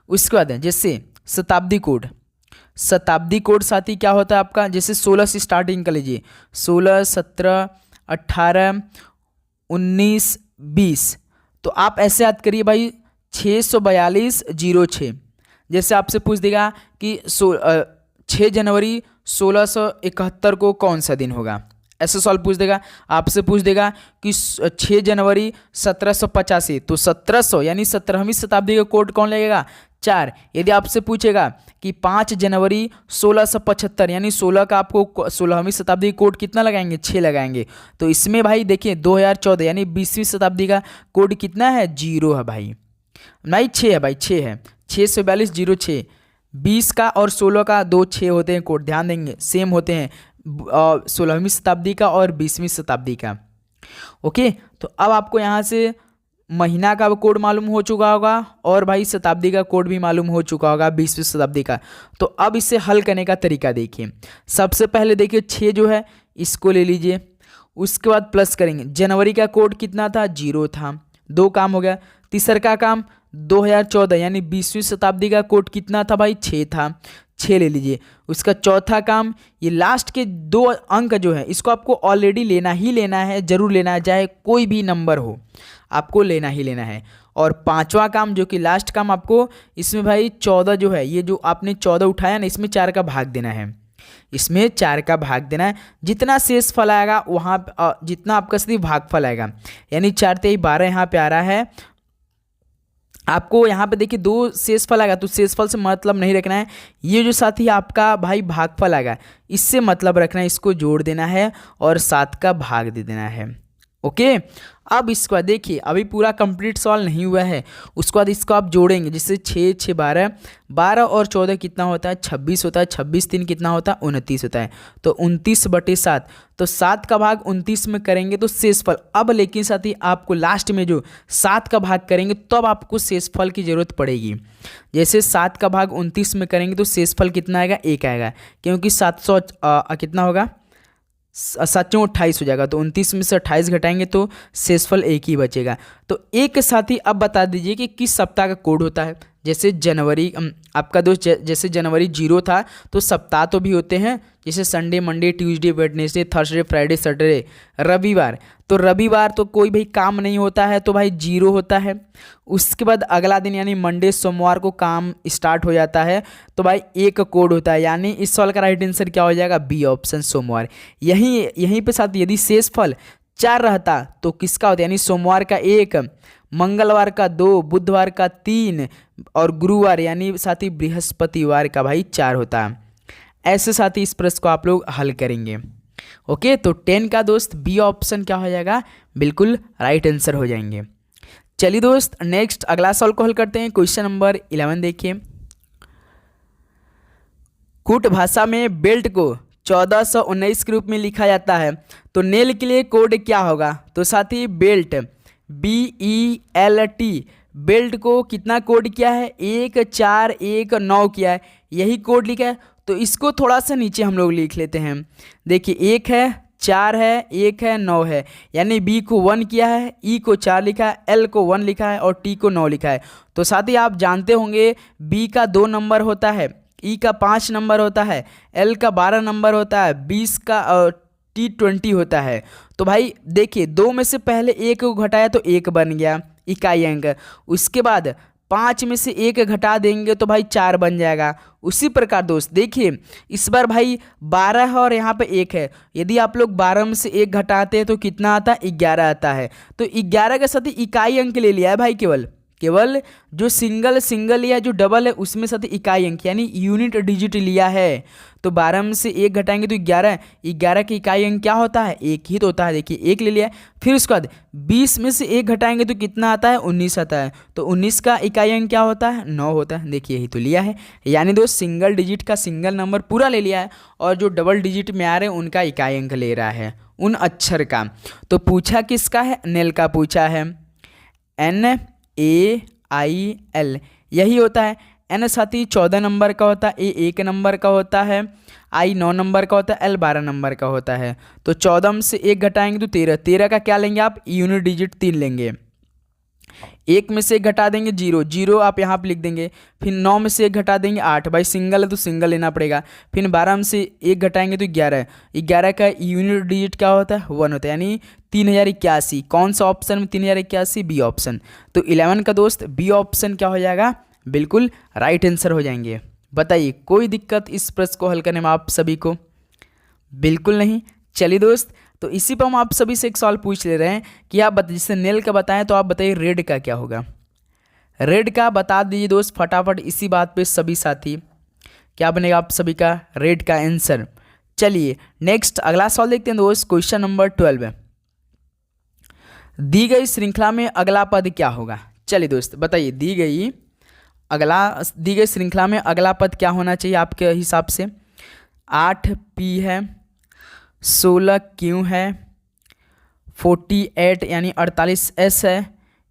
उसके बाद है जैसे शताब्दी कोड। शताब्दी कोड साथी क्या होता है आपका? जैसे 16 से स्टार्टिंग कर लीजिए, 16, 17, 18, 19, 20। तो आप ऐसे याद करिए भाई 642, 06। जैसे आपसे पूछ देगा कि 6 जनवरी 1671 को कौन सा दिन होगा, ऐसे सवाल पूछ देगा। आपसे पूछ देगा कि 6 जनवरी 1785, तो 1700 यानी 17वीं शताब्दी का कोड कौन लगेगा? 4। यदि आपसे पूछेगा कि 5 जनवरी 1675 यानी 16 का आपको 16वीं शताब्दी का कोड कितना लगाएंगे? 6 लगाएंगे। तो इसमें भाई देखिए 2014 यानी 20वीं शताब्दी का कोड कितना है? 0 है भाई, नहीं 6 है भाई, 6 है, 642, 06। 20 का और 16 का 2 6 होते हैं कोड, ध्यान देंगे सेम होते हैं, 16वीं शताब्दी का और 20वीं शताब्दी का। ओके, तो अब आपको यहाँ से महीना का कोड मालूम हो चुका होगा, और भाई शताब्दी का कोड भी मालूम हो चुका होगा 20वीं शताब्दी का। तो अब इसे हल करने का तरीका देखिए। सबसे पहले देखिए 6 जो है इसको ले लीजिए, उसके बाद प्लस करेंगे। जनवरी का कोड कितना था? 0 था, 2 काम हो गया। तीसरा का काम 2014 यानी 20वीं शताब्दी का कोड कितना था भाई? 6 था, 6 ले लीजिए। उसका चौथा काम, ये लास्ट के 2 अंक जो है इसको आपको ऑलरेडी लेना ही लेना है, जरूर लेना है, चाहे कोई भी नंबर हो आपको लेना ही लेना है। और 5वां काम जो कि लास्ट काम, आपको इसमें भाई 14 जो है, ये जो आपने 14 उठाया ना, इसमें 4 का भाग देना है, इसमें 4 का भाग देना है। जितना शेष फल आएगा वहाँ जितना आपका सिर्फ भागफल आएगा, यानी 4 3 12 यहाँ पे आ रहा है। आपको यहाँ पे देखिए 2 शेषफल आएगा, तो शेषफल से मतलब नहीं रखना है। ये जो साथी आपका भाई भागफल आएगा, इससे मतलब रखना है, इसको जोड़ देना है और 7 का भाग दे देना है। ओके, अब इसके बाद देखिए अभी पूरा कंप्लीट सवाल नहीं हुआ है, उसके बाद इसको आप जोड़ेंगे। जैसे 6 6 12, 12 और 14 कितना होता है? 26 होता है, 26 3 कितना होता है? 29 होता है। तो 29/7, तो 7 का भाग 29 में करेंगे तो शेषफल। अब लेकिन साथी आपको लास्ट में जो 7 का भाग करेंगे तब आपको शेषफल की जरूरत पड़ेगी। जैसे 7 का भाग 29 में करेंगे तो शेषफल कितना आएगा? 1 आएगा, क्योंकि 700 कितना होगा? 7 28 हो जाएगा, तो 29 में से 28 घटाएंगे तो शेषफल 1 ही बचेगा। तो एक साथ ही अब बता दीजिए कि किस सप्ताह का कोड होता है। जैसे जनवरी आपका दोस्त जैसे जनवरी 0 था, तो सप्ताह तो भी होते हैं, जैसे Sunday, Monday, Tuesday, Wednesday, Thursday, Friday, Saturday, रविवार। तो रविवार तो कोई भी काम नहीं होता है, तो भाई 0 होता है। उसके बाद अगला दिन यानी मंडे, सोमवार को काम स्टार्ट हो जाता है, तो भाई 1 कोड होता है। यानी इस सवाल का राइट आंसर क्या हो जाएगा? बी ऑप्शन, सोमवार। यहीं पे साथ यदि शेषफल 4 रहता तो किसका होता? यानी सोमवार का 1, मंगलवार का 2, बुधवार का 3 और गुरुवार यानी साथी बृहस्पतिवार का भाई 4 होता है। ऐसे साथी इस प्रश्न को आप लोग हल करेंगे। ओके, तो 10 का दोस्त बी ऑप्शन क्या हो जाएगा? बिल्कुल राइट आंसर हो जाएंगे। चलिए दोस्त नेक्स्ट अगला सवाल को हल करते हैं। क्वेश्चन नंबर 11 देखिए। कूट भाषा में बेल्ट को 1419 के रूप में लिखा जाता है। तो नेल के लिए कोड क्या होगा? तो साथी बेल्ट, BELT, बेल्ट को कितना कोड किया है? 1419 किया है, यही कोड लिखा है। तो इसको थोड़ा सा नीचे हम लोग लिख लेते हैं। देखिए 1 है, 4 है, 1 है, 9 है, यानी B को 1 किया है, E को 4 लिखा है, L को 1 लिखा है और T को 9 लिखा है। तो साथ ही आप जानते होंगे B का 2 नंबर होता है, E का 5 नंबर होता है, L का 12 नंबर होता है, 20 का T 20 होता है। तो भाई देखिए 2 में से पहले 1 को घटाया तो 1 बन गया इकाई अंक। उसके बाद 5 में से 1 घटा देंगे तो भाई 4 बन जाएगा। उसी प्रकार दोस्त देखिए इस बार भाई 12 है और यहाँ पे 1 है, यदि आप लोग 12 में से 1 घटाते हैं तो कितना आता है? 11 आता है। तो 11 के साथ ही इकाई अंक ले लिया है भाई, केवल जो सिंगल या जो डबल है उसमें साथ इकाई अंक यानी यूनिट डिजिट लिया है। तो 12 में से 1 घटाएंगे तो 11, 11 की इकाई अंक क्या होता है? 1 ही तो होता है। देखिए 1 ले लिया है। फिर उसके बाद 20 में से 1 घटाएंगे तो कितना आता है? 19 आता है। तो 19 का इकाई अंक क्या होता है? 9 होता है। देखिए यही तो लिया है, यानी दोस्त सिंगल डिजिट का सिंगल नंबर पूरा ले लिया है और जो डबल डिजिट में आ रहे हैं उनका इकाई अंक ले रहा है, उन अक्षर का। तो पूछा किसका है? नेल का पूछा है, NAIL यही होता है। N साथी 14 नंबर का होता है, A 1 नंबर का होता है, I 9 नंबर का होता है, L 12 नंबर का होता है। तो 14 में से 1 घटाएंगे तो 13, 13 का क्या लेंगे आप? यूनिट डिजिट 3 लेंगे। 1 में से 1 घटा देंगे 0, 0 आप यहाँ पे लिख देंगे। फिर 9 में से 1 घटा देंगे 8, भाई सिंगल है तो सिंगल लेना पड़ेगा। फिर 12 में से 1 घटाएंगे तो 11, 11 का यूनिट डिजिट क्या होता है? 1 होता है, यानी 3081। कौन सा ऑप्शन में 3081? B option. तो 11 का दोस्त बी ऑप्शन क्या हो जाएगा? बिल्कुल राइट आंसर हो जाएंगे। बताइए कोई दिक्कत इस प्रश्न को हल करने में आप सभी को? बिल्कुल नहीं। चलिए दोस्त, तो इसी पर हम आप सभी से एक सवाल पूछ ले रहे हैं कि आप जैसे नेल का बताएं तो आप बताइए रेड का क्या होगा? रेड का बता दीजिए दोस्त फटाफट इसी बात पे सभी साथी, क्या बनेगा आप सभी का रेड का आंसर? चलिए नेक्स्ट अगला सवाल देखते हैं दोस्त। क्वेश्चन नंबर 12, दी गई श्रृंखला में अगला पद क्या होगा? चलिए दोस्त बताइए दी गई श्रृंखला में अगला पद क्या होना चाहिए आपके हिसाब से? 8P है, 16Q है, 48 यानी 48S है,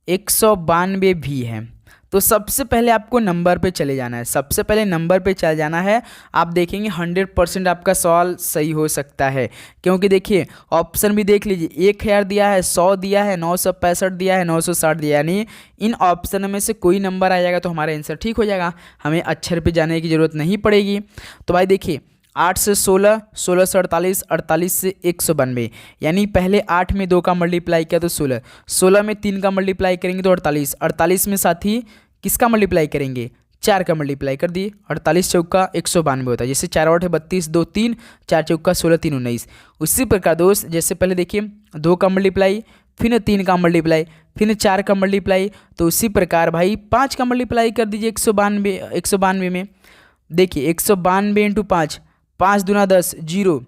192V है। तो सबसे पहले आपको नंबर पे चले जाना है, सबसे पहले नंबर पे चले जाना है। आप देखेंगे 100% आपका सवाल सही हो सकता है, क्योंकि देखिए ऑप्शन भी देख लीजिए, 1000 दिया है, 100 दिया है, 965 दिया है, 960 दिया है, यानी इन ऑप्शन में से कोई नंबर आ जाएगा तो हमारा आंसर ठीक हो जाएगा, हमें अक्षर पे जाने की ज़रूरत नहीं पड़ेगी। तो भाई देखिए 8 से 16, 16 से 48, 48 से 192, यानी पहले 8 में 2 का मल्टीप्लाई किया तो 16, 16 में 3 का मल्टीप्लाई करेंगे तो 48, 48 में साथी किसका मल्टीप्लाई करेंगे? 4 का मल्टीप्लाई कर दिए, 48 चौका 192 होता है। जैसे 4 8 32, 2 3, 4 चौका 16, 3 19। उसी प्रकार दोस्त जैसे पहले देखिए 2 का मल्टीप्लाई, फिर 3 का मल्टीप्लाई, फिर 4 का मल्टीप्लाई, तो उसी प्रकार भाई 5 का मल्टीप्लाई कर दीजिए 192 में। देखिए 192 इंटू 5, 5 दूना 10, 0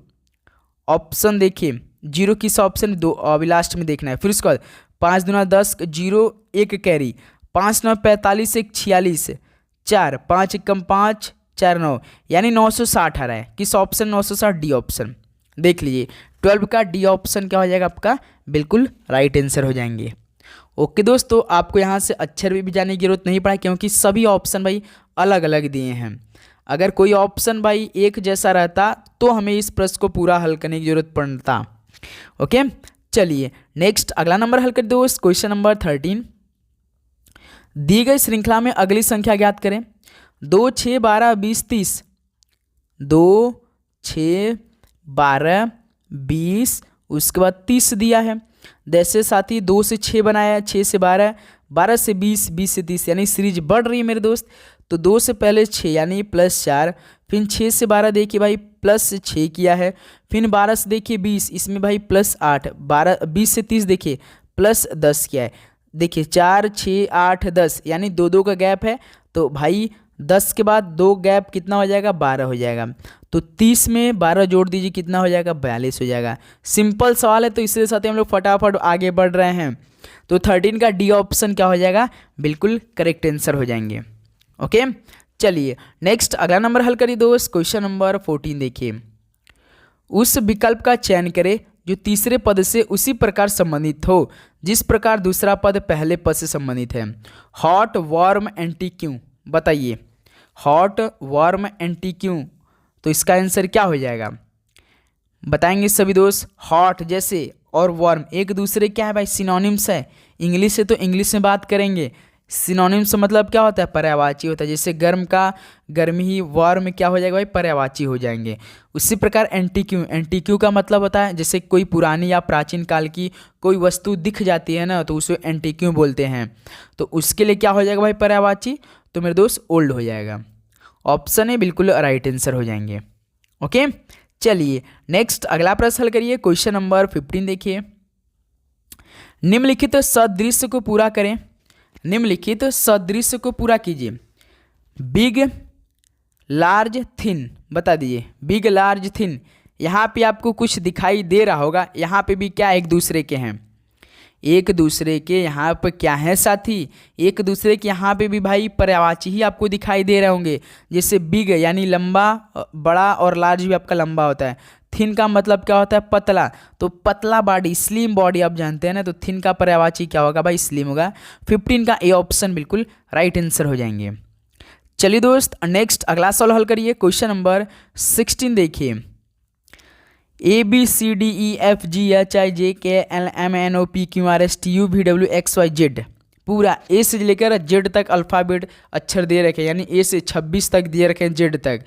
ऑप्शन देखिए 0 किस ऑप्शन? 2 अभी लास्ट में देखना है। फिर उसके बाद 5 दूना 10, 0 1 कैरी, 5 9 45, 1 46, 4 5 1 5, 4 9, यानी 960 आ रहा है। किस ऑप्शन? 960 D option. देख लीजिए 12 का डी ऑप्शन क्या हो जाएगा आपका? बिल्कुल राइट आंसर हो जाएंगे। ओके दोस्तों, आपको यहाँ से अक्षर भी जाने की जरूरत नहीं पड़ा, क्योंकि सभी ऑप्शन भाई अलग अलग दिए हैं। अगर कोई ऑप्शन भाई एक जैसा रहता तो हमें इस प्रश्न को पूरा हल करने की जरूरत पड़ता। ओके चलिए नेक्स्ट अगला नंबर हल कर दोस्त। क्वेश्चन नंबर 13, दी गई श्रृंखला में अगली संख्या ज्ञात करें। 2 6 12 20 30, 2 6 12 20, उसके बाद 30 दिया है। जैसे साथी 2 से 6 बनाया, 6 से 12, 12 से 20, 20 से 30, यानी सीरीज बढ़ रही है मेरे दोस्त। तो 2 से पहले 6 यानी +4, फिर 6 से 12 देखिए भाई +6 किया है, फिर 12 से देखिए 20, इसमें भाई +8, 20 से 30 देखिए +10 किया है। देखिए 4 6 8 10, यानी 2 2 का गैप है, तो भाई 10 के बाद 2 गैप कितना हो जाएगा? 12 हो जाएगा। तो 30 में 12 जोड़ दीजिए, कितना हो जाएगा? 42 हो जाएगा। सिंपल सवाल है, तो इसके साथ हम लोग फटाफट आगे बढ़ रहे हैं। तो 13 का डी ऑप्शन क्या हो जाएगा? बिल्कुल करेक्ट आंसर हो जाएंगे। ओके चलिए नेक्स्ट अगला नंबर हल करिए दोस्त। क्वेश्चन नंबर 14 देखिए। उस विकल्प का चयन करें जो तीसरे पद से उसी प्रकार संबंधित हो जिस प्रकार दूसरा पद पहले पद से संबंधित है। हॉट, वार्म, एंटी क्यों, बताइए। हॉट, वार्म, एंटी क्यों, तो इसका आंसर क्या हो जाएगा बताएंगे सभी दोस्त। हॉट जैसे और वार्म एक दूसरे क्या है भाई, सिनोनिम्स है। इंग्लिश से तो इंग्लिश में बात करेंगे, सिनोनिम्स मतलब क्या होता है, पर्यायवाची होता है। जैसे गर्म का गर्मी ही, वार्म क्या हो जाएगा भाई, पर्यायवाची हो जाएंगे। उसी प्रकार एंटी क्यों, एंटी क्यों का मतलब होता है जैसे कोई पुरानी या प्राचीन काल की कोई वस्तु दिख जाती है ना, तो उसे एंटी क्यों बोलते हैं। तो उसके लिए क्या हो जाएगा भाई, पर्यायवाची, तो मेरे दोस्त ओल्ड हो जाएगा। ऑप्शन ए बिल्कुल राइट आंसर हो जाएंगे। ओके, चलिए नेक्स्ट अगला प्रश्न हल करिए। क्वेश्चन नंबर 15 देखिए। निम्नलिखित सदृश्य को पूरा करें। निम्नलिखित सदृश्य को पूरा कीजिए। बिग, लार्ज, थिन, बता दीजिए। बिग, लार्ज, थिन, यहाँ पे आपको कुछ दिखाई दे रहा होगा। यहाँ पे भी क्या एक दूसरे के हैं, एक दूसरे के यहाँ पे क्या है साथी, एक दूसरे के यहाँ पे भी भाई पर्यायवाची ही आपको दिखाई दे रहे होंगे। जैसे बिग यानी लंबा बड़ा, और लार्ज भी आपका लंबा होता है। थिन का मतलब क्या होता है, पतला, तो पतला बॉडी, स्लिम बॉडी आप जानते हैं ना, तो थिन का पर्यायवाची क्या होगा भाई, स्लिम होगा। 15 का ए ऑप्शन बिल्कुल राइट आंसर हो जाएंगे। चलिए दोस्त नेक्स्ट अगला सवाल हल करिए। क्वेश्चन नंबर 16 देखिए। ABCDEFGHIJKLMNOPQRSTUVWXYZ पूरा ए से लेकर जेड तक अल्फ़ाबेट अक्षर दे रखे हैं, यानी ए से 26 तक दिए रखे हैं जेड तक।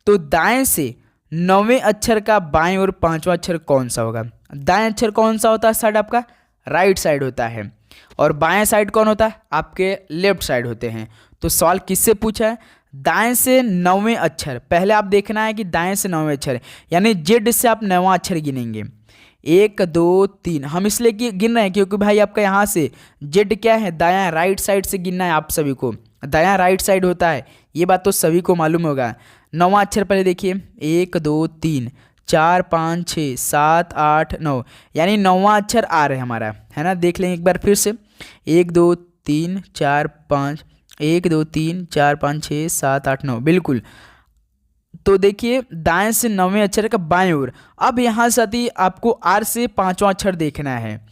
तो दाएं से 9वें अक्षर का बाएं और 5वां अक्षर कौन सा होगा। दाएं अक्षर कौन सा होता है, साइड आपका राइट साइड होता है, और बाएं साइड कौन होता है, आपके लेफ्ट साइड होते हैं। तो सवाल किससे पूछा है, दाएं से 9वें अक्षर। पहले आप देखना है कि दाएं से 9वें अक्षर, यानी जेड से आप 9वां अक्षर गिनेंगे। 1 2 3 हम इसलिए गिन रहे हैं क्योंकि भाई आपका यहाँ से जेड क्या है, दायां राइट साइड से गिनना है आप सभी को। दायां राइट साइड होता है, ये बात तो सभी को मालूम होगा। 9वां अक्षर पहले देखिए, 1 2 3 4 5 6 7 8 9, यानी 9वां अक्षर आर है हमारा, है ना। देख लेंगे एक बार फिर से, 1 2 3 4 5, 1 2 3 4 5 6 7 8 9, बिल्कुल। तो देखिए दाएं से 9वें अक्षर का बाएं ओर। अब यहाँ साथी आपको आर से 5वां अक्षर देखना है।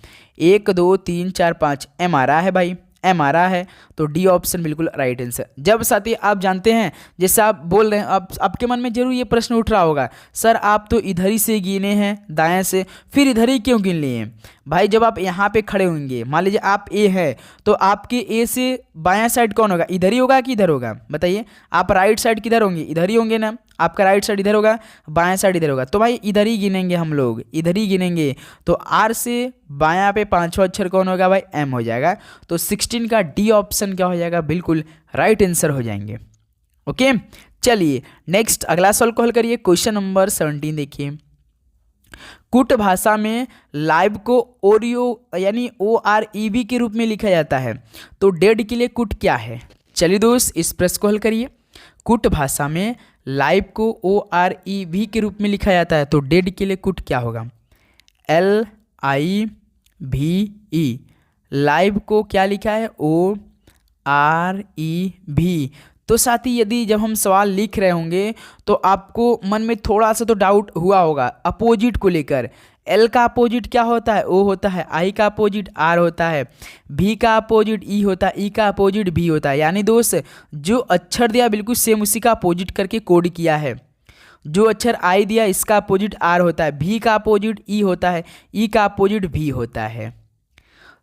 1 2 3 4 5 एम आ रहा है भाई, एम आ रहा है, तो डी ऑप्शन बिल्कुल राइट आंसर। जब साथी आप जानते हैं, जैसे आप बोल रहे हैं, आपके मन में जरूर ये प्रश्न उठ रहा होगा, सर आप तो इधर ही से गिने हैं दाएं से, फिर इधर ही क्यों गिन लिए भाई। जब आप यहाँ पे खड़े होंगे, मान लीजिए आप ए है, तो आपके ए से बायां साइड कौन होगा, इधर ही होगा कि इधर होगा, बताइए। आप राइट साइड किधर होंगे, इधर ही होंगे ना। आपका राइट साइड इधर होगा, बायां साइड इधर होगा, तो भाई इधर ही गिनेंगे हम लोग, इधर ही गिनेंगे। तो आर से बायां पे 5वां अक्षर कौन होगा भाई, एम हो जाएगा। तो 16 का डी ऑप्शन क्या हो जाएगा, बिल्कुल राइट आंसर हो जाएंगे। ओके, चलिए नेक्स्ट अगला सवाल को हल करिए। क्वेश्चन नंबर 17 देखिए। कुट भाषा में लाइव को ओरियो यानी OREV के रूप में लिखा जाता है, तो डेड के लिए कुट क्या है। चलिए दोस्त इस प्रश्न को हल करिए। कुट भाषा में लाइव को OREV के रूप में लिखा जाता है, तो डेड के लिए कुट क्या होगा, LIVE। लाइव को क्या लिखा है, OREV। तो साथी यदि जब हम सवाल लिख रहे होंगे तो आपको मन में थोड़ा सा तो डाउट हुआ होगा अपोजिट को लेकर। एल का अपोजिट क्या होता है, ओ होता है। आई का अपोजिट आर होता है। भी का अपोजिट ई होता है। ई का अपोजिट भी होता है। यानी दोस्त जो अक्षर दिया बिल्कुल सेम उसी का अपोजिट करके कोड किया है। जो अक्षर आई दिया इसका अपोजिट आर होता है। भी का अपोजिट ई होता है। ई का अपोजिट भी होता है।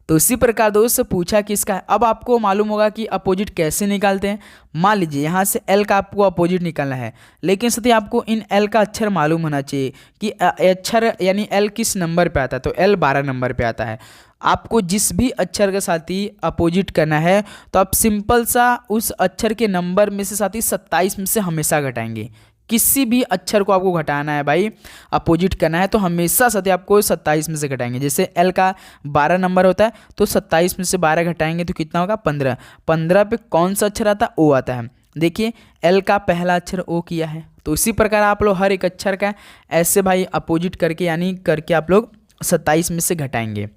तो इसी प्रकार दोस्त पूछा किसका है। अब आपको मालूम होगा कि अपोजिट कैसे निकालते हैं। मान लीजिए यहाँ से एल का आपको अपोजिट निकालना है, लेकिन साथ ही आपको इन एल का अक्षर मालूम होना चाहिए कि अक्षर यानी एल किस नंबर पे आता है। तो एल 12 नंबर पे आता है। आपको जिस भी अक्षर के साथ ही अपोजिट करना है तो आप सिंपल सा उस अक्षर के नंबर में से साथ ही 27 में से हमेशा घटाएंगे। किसी भी अक्षर को आपको घटाना है भाई, अपोजिट करना है तो हमेशा साथ ही आपको 27 में से घटाएंगे। जैसे एल का 12 नंबर होता है तो 27 में से 12 घटाएंगे तो कितना होगा 15। 15 पे कौन सा अक्षर आता है, ओ आता है। देखिए एल का पहला अक्षर ओ किया है, तो इसी प्रकार आप लोग हर एक अक्षर का ऐसे भाई अपोजिट करके यानी करके आप लोग 27 में से घटाएंगे।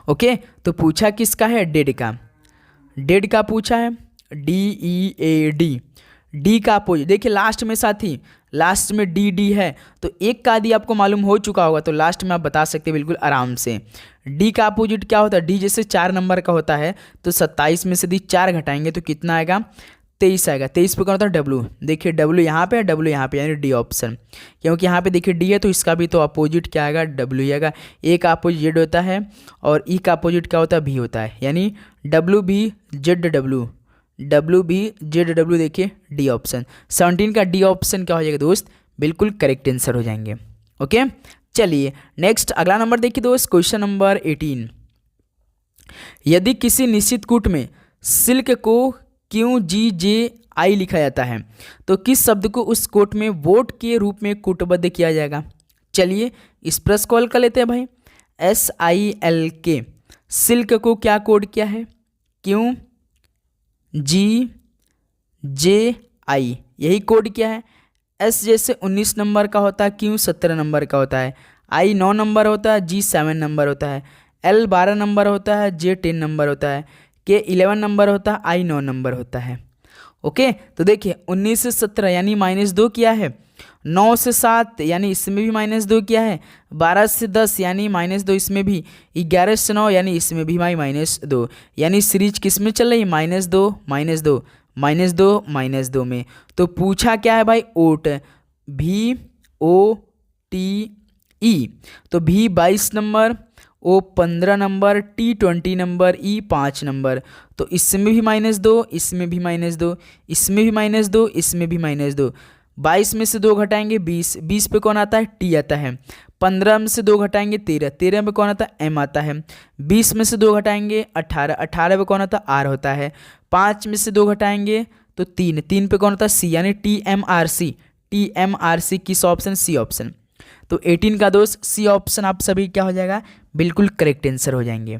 ओके, तो पूछा किसका है, डेड का। डेड का पूछा है, DEAD। डी का अपोजिट देखिए लास्ट में साथी, लास्ट में डी डी है, तो एक का यदि आपको मालूम हो चुका होगा तो लास्ट में आप बता सकते हैं बिल्कुल आराम से। डी का अपोजिट क्या होता है, डी जैसे 4 नंबर का होता है तो 27 में से यदि 4 घटाएंगे तो कितना आएगा, 23 आएगा। 23 पे कौन होता है, डब्लू। देखिए डब्लू यहाँ पे है, डब्लू यहाँ पे, यानी डी ऑप्शन। क्योंकि यहाँ पे देखिए डी है तो इसका भी तो अपोजिट क्या आएगा, डब्लू ही आएगा। ए का अपोजिट जेड होता है और ई का अपोजिट क्या होता है, भी होता है, यानी डब्लू भी जेड डब्लू, डब्लू भी जेड डब्लू। देखिए डी ऑप्शन, 17 का डी ऑप्शन क्या हो जाएगा दोस्त, बिल्कुल करेक्ट आंसर हो जाएंगे। ओके, चलिए नेक्स्ट अगला नंबर देखिए दोस्त, क्वेश्चन नंबर 18। यदि किसी निश्चित कूट में सिल्क को क्यू जी जे आई लिखा जाता है तो किस शब्द को उस कोट में वोट के रूप में कूटबद्ध किया जाएगा। चलिए इस प्रश्न को हल कर लेते हैं भाई। SILK, सिल्क को क्या कोड किया है, क्यू जी जे आई, यही कोड किया है। एस जैसे 19 नंबर का होता है, क्यू 17 नंबर का होता है, आई 9 नंबर होता है, जी 7 नंबर होता है, एल 12 नंबर होता है, जे 10 नंबर होता है, के 11 नंबर होता है, आई 9 नंबर होता है। ओके, तो देखिए 19 से 17 यानी -2 किया है, 9 से 7 यानी इसमें भी -2 किया है, 12 से 10 यानी -2 इसमें भी, 11 से 9 यानी इसमें भी -2, यानी सीरीज किस में चल रही है, -2 -2 -2 -2 में। तो पूछा क्या है भाई, ओट, VOTE, तो भी 22 नंबर, ओ 15 नंबर, टी 20 नंबर, ई 5 नंबर। तो इसमें भी -2, इसमें भी -2, इसमें भी -2, इसमें भी -2। 22 में से 2 घटाएंगे 20, 20 पे कौन आता है, टी आता है। 15 में से 2 घटाएंगे 13, 13 में कौन आता है, एम आता है। 20 में से 2 घटाएंगे 18, 18 पे कौन आता है, आर होता है। 5 में से 2 घटाएंगे तो 3, 3 पे कौन होता है, सी, यानी TMRC, TMRC किस ऑप्शन, सी ऑप्शन। तो 18 का दोस्त सी ऑप्शन आप सभी क्या हो जाएगा, बिल्कुल करेक्ट आंसर हो जाएंगे।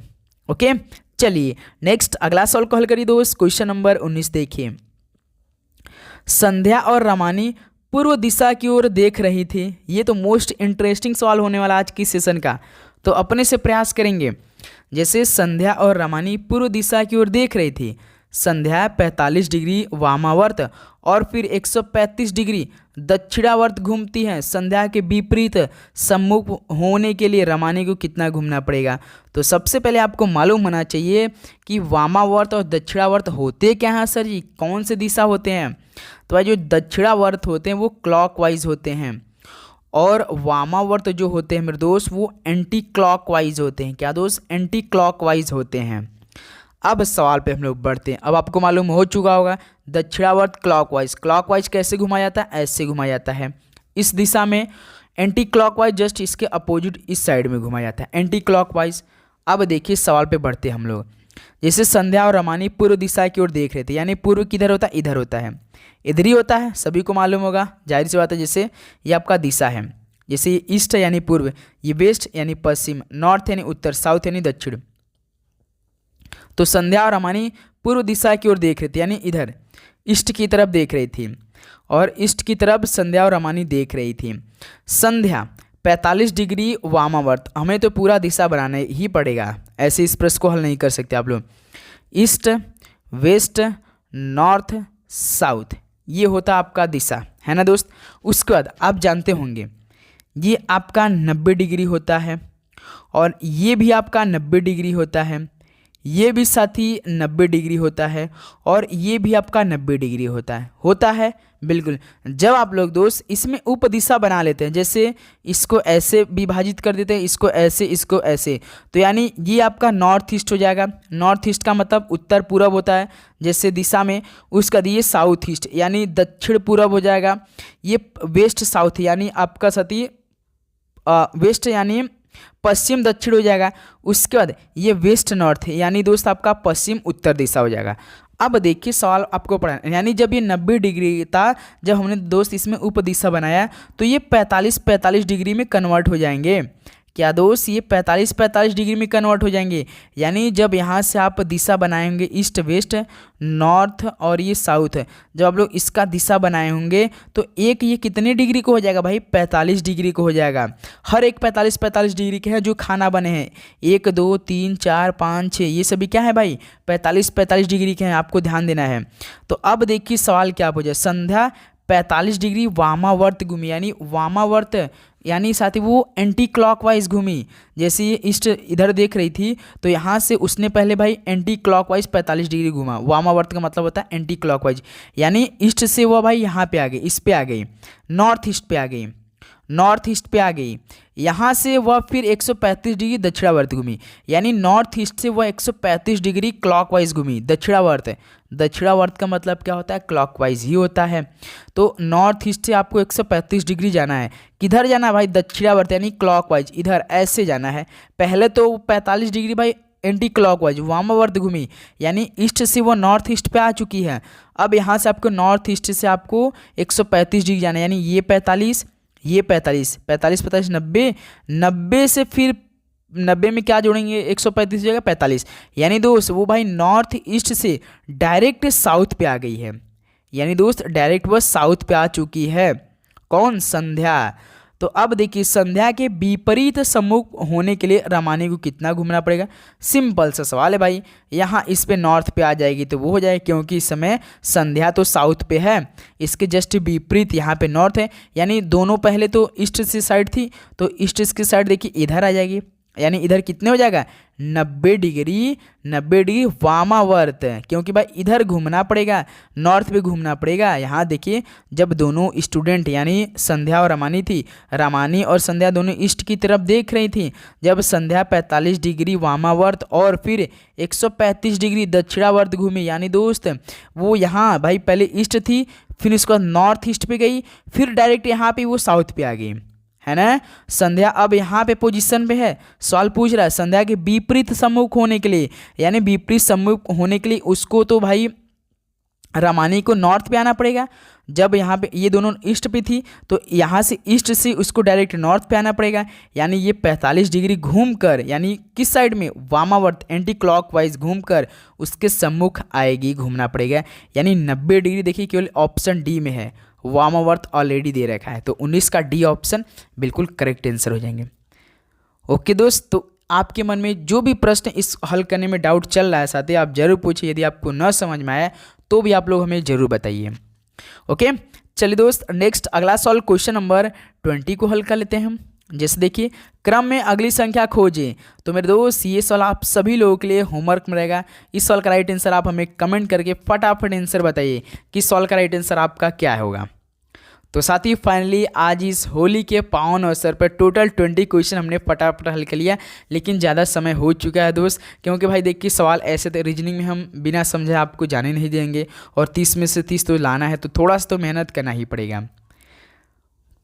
ओके, चलिए नेक्स्ट अगला सवाल को हल करिए दोस्त, क्वेश्चन नंबर 19 देखिए। संध्या और रमानी पूर्व दिशा की ओर देख रही थी। ये तो मोस्ट इंटरेस्टिंग सवाल होने वाला आज की सेशन का, तो अपने से प्रयास करेंगे। जैसे संध्या और रमानी पूर्व दिशा की ओर देख रही थी, संध्या 45 डिग्री वामावर्त और फिर 135 डिग्री दक्षिणावर्त घूमती है। संध्या के विपरीत सम्मुख होने के लिए रमानी को कितना घूमना पड़ेगा। तो सबसे पहले आपको मालूम होना चाहिए कि वामावर्त और दक्षिणावर्त होते क्या हैं सर जी, कौन से दिशा होते हैं। तो भाई जो दक्षिणावर्त होते हैं वो क्लॉकवाइज होते हैं और वामावर्त जो होते हैं मेरे दोस्त वो एंटी क्लॉकवाइज होते हैं। क्या दोस्त, एंटी क्लॉकवाइज होते हैं। अब सवाल पे हम लोग बढ़ते हैं। अब आपको मालूम हो चुका होगा दक्षिणावर्त क्लॉकवाइज, क्लॉकवाइज कैसे घुमाया जाता है, ऐसे घुमाया जाता है इस दिशा में। एंटी क्लॉकवाइज जस्ट इसके अपोजिट इस साइड में घुमाया जाता है, एंटी क्लॉकवाइज। अब देखिए सवाल पे बढ़ते हैं हम लोग। जैसे संध्या और रमानी पूर्व दिशा की ओर देख रहे थे, यानी पूर्व किधर होता है, इधर होता है, इधर ही होता है, सभी को मालूम होगा, जाहिर सी बात है। जैसे ये आपका दिशा है, जैसे ये ईस्ट यानी पूर्व, ये वेस्ट यानी पश्चिम, नॉर्थ यानी उत्तर, साउथ यानी दक्षिण। तो संध्या और रमानी पूर्व दिशा की ओर देख रही थी, यानी इधर ईस्ट की तरफ देख रही थी और ईस्ट की तरफ संध्या और रमानी देख रही थी। संध्या 45 डिग्री वामावर्त, हमें तो पूरा दिशा बनाना ही पड़ेगा, ऐसे इस प्रश्न को हल नहीं कर सकते आप लोग। ईस्ट, वेस्ट, नॉर्थ, साउथ, ये होता आपका दिशा, है ना दोस्त। उसके बाद आप जानते होंगे ये आपका 90 डिग्री होता है और ये भी आपका 90 डिग्री होता है, ये भी साथी 90 डिग्री होता है और ये भी आपका 90 डिग्री होता है बिल्कुल। जब आप लोग दोस्त इसमें उपदिशा बना लेते हैं, जैसे इसको ऐसे विभाजित कर देते हैं, इसको ऐसे, इसको ऐसे, तो यानी ये आपका नॉर्थ ईस्ट हो जाएगा। नॉर्थ ईस्ट का मतलब उत्तर पूरब होता है जैसे दिशा में, उसका दिए साउथ ईस्ट यानी दक्षिण पूरब हो जाएगा। ये वेस्ट साउथ यानी आपका साथी वेस्ट यानी पश्चिम दक्षिण हो जाएगा। उसके बाद ये वेस्ट नॉर्थ यानी दोस्त आपका पश्चिम उत्तर दिशा हो जाएगा। अब देखिए सवाल आपको पढ़ा, यानी जब ये 90 डिग्री था, जब हमने दोस्त इसमें उपदिशा बनाया तो ये 45 डिग्री में कन्वर्ट हो जाएंगे। क्या दोस्त, ये 45 डिग्री में कन्वर्ट हो जाएंगे। यानी जब यहाँ से आप दिशा बनाए होंगे ईस्ट, वेस्ट, नॉर्थ और ये साउथ, जब आप लोग इसका दिशा बनाए होंगे तो एक ये कितने डिग्री को हो जाएगा भाई, 45 डिग्री को हो जाएगा। हर एक 45 डिग्री के हैं जो खाना बने हैं, 1 2 3 4 5 6, ये सभी क्या है भाई 45 डिग्री के हैं, आपको ध्यान देना है। तो अब देखिए सवाल क्या पूछा, संध्या 45 डिग्री वामावर्त घूमी, यानी वामावर्त यानी साथी वो एंटी क्लॉकवाइज घूमी। जैसे ये ईस्ट इधर देख रही थी तो यहाँ से उसने पहले भाई एंटी क्लॉकवाइज 45 डिग्री घूमा। वामावर्त का मतलब होता है एंटी क्लॉकवाइज, यानी ईस्ट से वो भाई यहाँ पे आ गई, इस पे आ गई, नॉर्थ ईस्ट पे आ गई, नॉर्थ ईस्ट पे आ गई। यहाँ से वह फिर 135 डिग्री दक्षिणावर्त घूमी, यानी नॉर्थ ईस्ट से वह 135 डिग्री क्लॉकवाइज घूमी। दक्षिणावर्त, दक्षिणावर्त का मतलब क्या होता है, क्लॉकवाइज ही होता है। तो नॉर्थ ईस्ट से आपको 135 डिग्री जाना है। किधर जाना है भाई, दक्षिणावर्त यानी क्लॉकवाइज, इधर ऐसे जाना है। पहले तो 45 डिग्री भाई एंटी क्लॉकवाइज वामावर्त घूमी, यानी ईस्ट से वो नॉर्थ ईस्ट पे आ चुकी है। अब यहाँ से आपको नॉर्थ ईस्ट से आपको 135 डिग्री जाना है, यानी ये 45, ये 45, 45 45 90, 90 से फिर 90 में क्या जोड़ेंगे, 135 जगह 45, यानी दोस्त वो भाई नॉर्थ ईस्ट से डायरेक्ट साउथ पे आ गई है। यानी दोस्त डायरेक्ट वह साउथ पे आ चुकी है। कौन, संध्या। तो अब देखिए संध्या के विपरीत सम्मुख होने के लिए रमानी को कितना घूमना पड़ेगा। सिंपल सा सवाल है भाई, यहाँ इस पे नॉर्थ पे आ जाएगी तो वो हो जाए, क्योंकि इस समय संध्या तो साउथ पे है, इसके जस्ट विपरीत यहाँ पे नॉर्थ है। यानी दोनों पहले तो ईस्ट से साइड थी, तो ईस्ट की साइड देखिए इधर आ जाएगी, यानी इधर कितने हो जाएगा 90 डिग्री, 90 डिग्री वामावर्त, क्योंकि भाई इधर घूमना पड़ेगा, नॉर्थ पे घूमना पड़ेगा। यहाँ देखिए जब दोनों स्टूडेंट यानी संध्या और रमानी थी, रमानी और संध्या दोनों ईस्ट की तरफ देख रही थी, जब संध्या 45 डिग्री वामावर्त और फिर 135 डिग्री दक्षिणावर्त घूमी, यानी दोस्त वो यहाँ भाई पहले ईस्ट थी, फिर उसके बाद नॉर्थ ईस्ट पे गई, फिर डायरेक्ट यहाँ पे वो साउथ पे आ गई, है ना। संध्या अब यहाँ पे पोजीशन पे है। सवाल पूछ रहा है संध्या के विपरीत सम्मुख होने के लिए, यानी विपरीत सम्मुख होने के लिए उसको तो भाई रमानी को नॉर्थ पे आना पड़ेगा। जब यहाँ पे ये दोनों ईस्ट पे थी तो यहाँ से ईस्ट से उसको डायरेक्ट नॉर्थ पे आना पड़ेगा, यानी ये 45 डिग्री घूमकर, यानी किस साइड में, वामावर्त एंटी क्लॉकवाइज घूमकर उसके सम्मुख आएगी, घूमना पड़ेगा। यानी 90 डिग्री देखिए केवल ऑप्शन डी में है, वामावर्त ऑलरेडी दे रखा है, तो 19 का डी ऑप्शन बिल्कुल करेक्ट आंसर हो जाएंगे। ओके दोस्त, तो आपके मन में जो भी प्रश्न इस हल करने में डाउट चल रहा है साथी आप जरूर पूछिए, यदि आपको न समझ में आया तो भी आप लोग हमें जरूर बताइए। ओके चलिए दोस्त, नेक्स्ट अगला सवाल क्वेश्चन नंबर 20 को हल कर लेते हैं हम। जैसे देखिए क्रम में अगली संख्या खोजें, तो मेरे दोस्त ये सवाल आप सभी लोगों के लिए होमवर्क में रहेगा। इस सवाल का राइट आंसर आप हमें कमेंट करके फटाफट आंसर बताइए कि सवाल का राइट आंसर आपका क्या होगा। तो साथी फाइनली आज इस होली के पावन अवसर पर टोटल 20 क्वेश्चन हमने फटाफट हल कर लिया, लेकिन ज़्यादा समय हो चुका है दोस्त, क्योंकि भाई देखिए सवाल ऐसे थे रीजनिंग में हम बिना समझे आपको जाने नहीं देंगे, और 30 में से 30 तो लाना है, तो थोड़ा सा तो मेहनत करना ही पड़ेगा।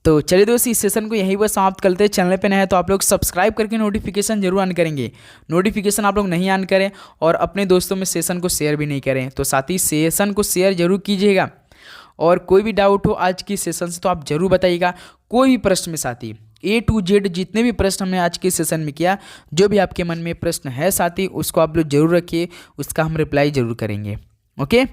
तो चलिए दोस्त इस सेशन को यहीं पर समाप्त करते हैं। चैनल पे नए हैं तो आप लोग सब्सक्राइब करके नोटिफिकेशन जरूर ऑन करेंगे। नोटिफिकेशन आप लोग नहीं ऑन करें और अपने दोस्तों में सेशन को शेयर भी नहीं करें, तो साथ ही सेशन को शेयर जरूर कीजिएगा। और कोई भी डाउट हो आज की सेशन से तो आप जरूर बताइएगा। कोई भी प्रश्न में साथी A to Z जितने भी प्रश्न हमने आज के सेशन में किया, जो भी आपके मन में प्रश्न है साथी उसको आप लोग जरूर रखिए, उसका हम रिप्लाई जरूर करेंगे। ओके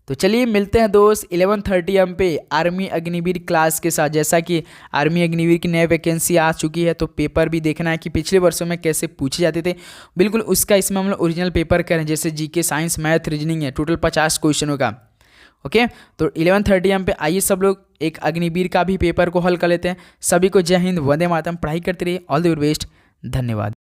तो चलिए मिलते हैं दोस्त 11:30 AM पे आर्मी अग्निवीर क्लास के साथ। जैसा कि आर्मी अग्निवीर की नई वैकेंसी आ चुकी है, तो पेपर भी देखना है कि पिछले वर्षों में कैसे पूछे जाते थे, बिल्कुल उसका इसमें हम लोग ओरिजिनल पेपर करें। जैसे जीके, साइंस, मैथ, रीजनिंग है, टोटल 50 क्वेश्चन होगा। ओके तो 11:30 AM पे आइए सब लोग एक अग्निवीर का भी पेपर को हल कर लेते हैं। सभी को जय हिंद, वंदे मातरम, पढ़ाई करते रहिए, ऑल द बेस्ट, धन्यवाद।